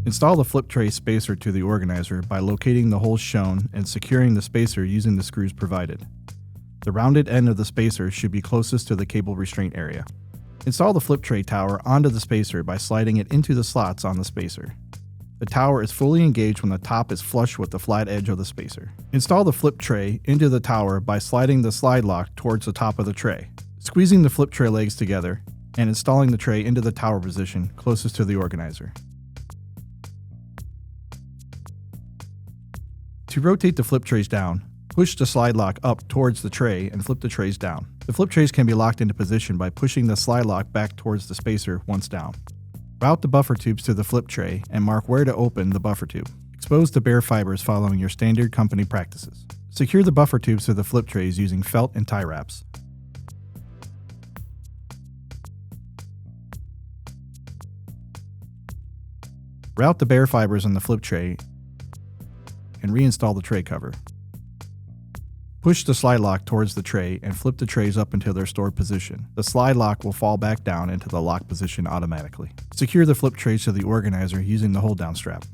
Install the flip tray spacer to the organizer by locating the holes shown and securing the spacer using the screws provided. The rounded end of the spacer should be closest to the cable restraint area. Install the flip tray tower onto the spacer by sliding it into the slots on the spacer. The tower is fully engaged when the top is flush with the flat edge of the spacer. Install the flip tray into the tower by sliding the slide lock towards the top of the tray, squeezing the flip tray legs together, and installing the tray into the tower position closest to the organizer. To rotate the flip trays down, push the slide lock up towards the tray and flip the trays down. The flip trays can be locked into position by pushing the slide lock back towards the spacer once down. Route the buffer tubes to the flip tray and mark where to open the buffer tube. Expose the bare fibers following your standard company practices. Secure the buffer tubes to the flip trays using felt and tie wraps. Route the bare fibers on the flip tray and reinstall the tray cover. Push the slide lock towards the tray and flip the trays up until their stored position. The slide lock will fall back down into the lock position automatically. Secure the flip trays to the organizer using the hold down strap.